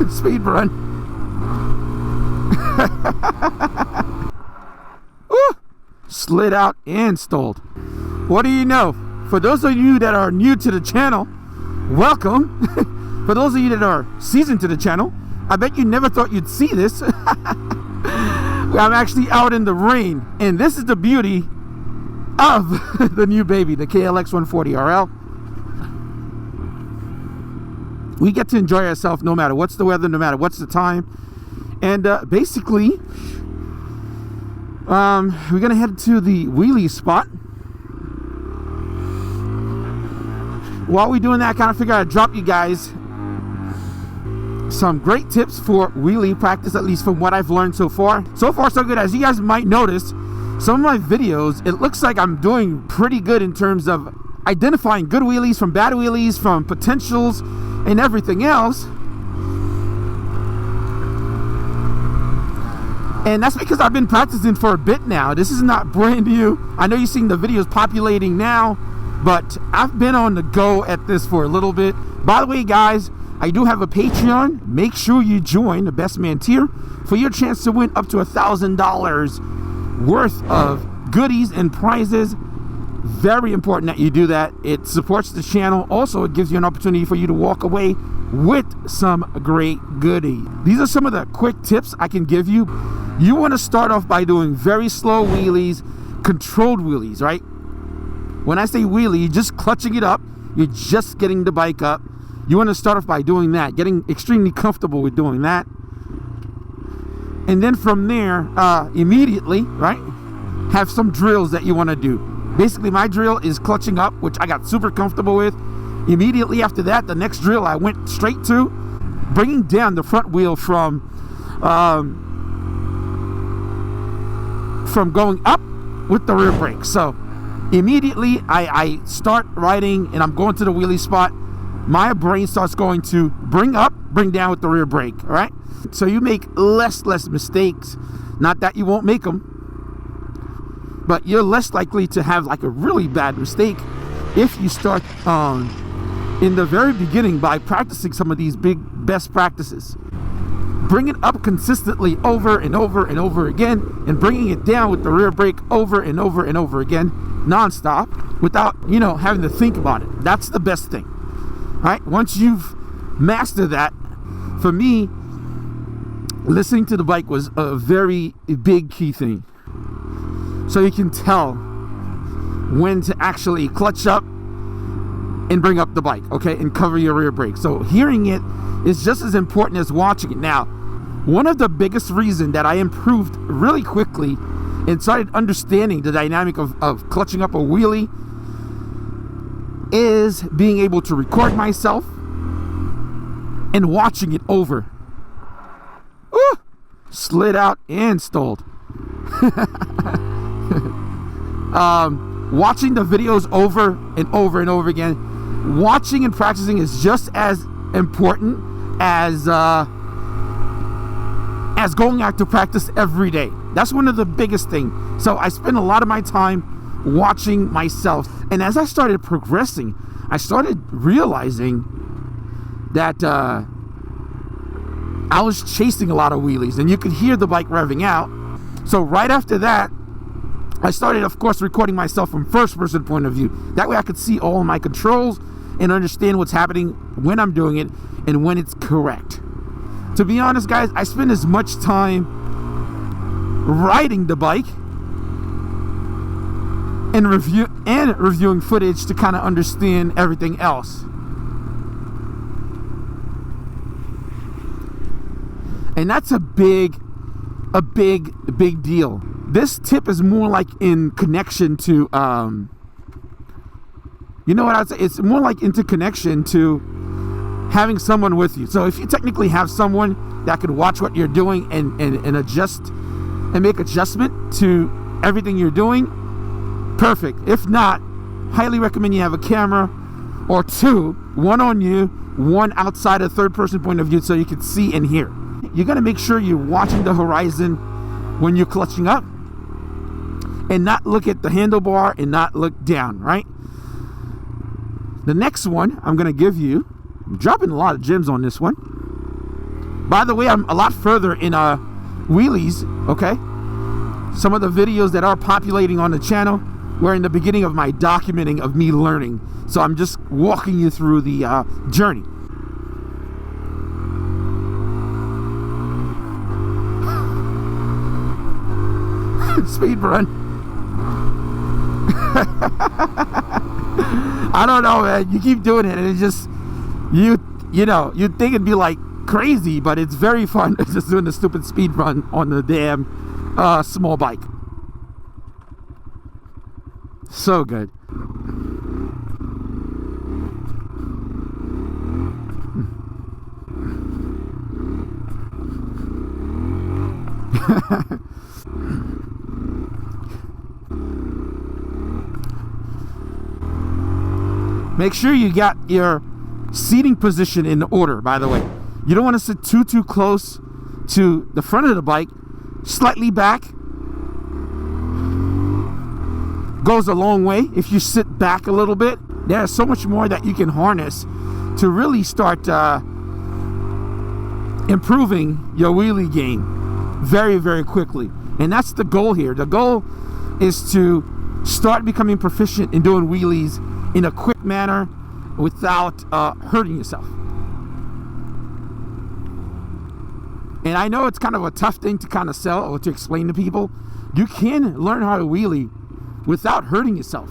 Speed run. Woo! Slid out and stalled. What do you know? For those of you that are new to the channel, welcome. For those of you that are seasoned to the channel, I bet you never thought you'd see this. I'm actually out in the rain, and this is the beauty of the new baby, the KLX 140 RL. We get to enjoy ourselves no matter what's the weather, no matter what's the time. And basically, we're gonna head to the wheelie spot. While we're doing that, I kind of figure I'd drop you guys some great tips for wheelie practice, at least from what I've learned so far. So far, so good. As you guys might notice, some of my videos, it looks like I'm doing pretty good in terms of identifying good wheelies from bad wheelies, from potentials and everything else. And that's because I've been practicing for a bit now. This is not brand new. I know you're seeing the videos populating now, but I've been on the go at this for a little bit. By the way, guys, I do have a Patreon. Make sure you join the Best Man tier for your chance to win up to $1,000 worth of goodies and prizes. Very important that you do that. It supports the channel. Also, it gives you an opportunity for you to walk away with some great goodie. These are some of the quick tips I can give you. You want to start off by doing very slow wheelies, controlled wheelies, right? When I say wheelie, you're just clutching it up. You're just getting the bike up. You want to start off by doing that, getting extremely comfortable with doing that. And then from there, immediately, right, have some drills that you want to do. Basically, my drill is clutching up, which I got super comfortable with. Immediately after that, the next drill I went straight to bringing down the front wheel from going up with the rear brake. So immediately I start riding and I'm going to the wheelie spot. My brain starts going to bring up, bring down with the rear brake, all right? So you make less mistakes. Not that you won't make them, but you're less likely to have like a really bad mistake if you start in the very beginning by practicing some of these big best practices. Bring it up consistently over and over and over again, and bringing it down with the rear brake over and over and over again, non-stop, without, you know, having to think about it. That's the best thing. All right, once you've mastered that, for me, listening to the bike was a very big key thing. So you can tell when to actually clutch up and bring up the bike, okay, and cover your rear brake. So hearing it is just as important as watching it. Now, one of the biggest reasons that I improved really quickly and started understanding the dynamic of clutching up a wheelie is being able to record myself and watching it over. Ooh, slid out and stalled. Watching the videos over and over and over again. Watching and practicing is just as important as going out to practice every day. That's one of the biggest things. So I spend a lot of my time watching myself, and as I started progressing, I started realizing that I was chasing a lot of wheelies, and you could hear the bike revving out. So right after that, I started, of course, recording myself from first-person point of view. That way I could see all of my controls and understand what's happening when I'm doing it and when it's correct. To be honest, guys, I spend as much time riding the bike and reviewing footage to kind of understand everything else. And that's a big deal. This tip is more like in connection to you know what I'd say? It's more like into connection to having someone with you. So if you technically have someone that could watch what you're doing and adjust and make adjustment to everything you're doing, perfect. If not, highly recommend you have a camera or two, one on you, one outside a third-person point of view, so you can see and hear. You're gonna make sure you're watching the horizon when you're clutching up and not look at the handlebar and not look down, right? The next one I'm gonna give you, I'm dropping a lot of gems on this one. By the way, I'm a lot further in wheelies, okay? Some of the videos that are populating on the channel were in the beginning of my documenting of me learning. So I'm just walking you through the journey. Speed run. I don't know, man. You keep doing it and it just, you know, you'd think it'd be like crazy, but it's very fun just doing the stupid speed run on the damn small bike. So good. Make sure you got your seating position in order, by the way. You don't want to sit too close to the front of the bike. Slightly back goes a long way. If you sit back a little bit, there's so much more that you can harness to really start improving your wheelie game very, very quickly. And that's the goal here. The goal is to start becoming proficient in doing wheelies in a quick manner without hurting yourself. And I know it's kind of a tough thing to kind of sell or to explain to people. You can learn how to wheelie without hurting yourself.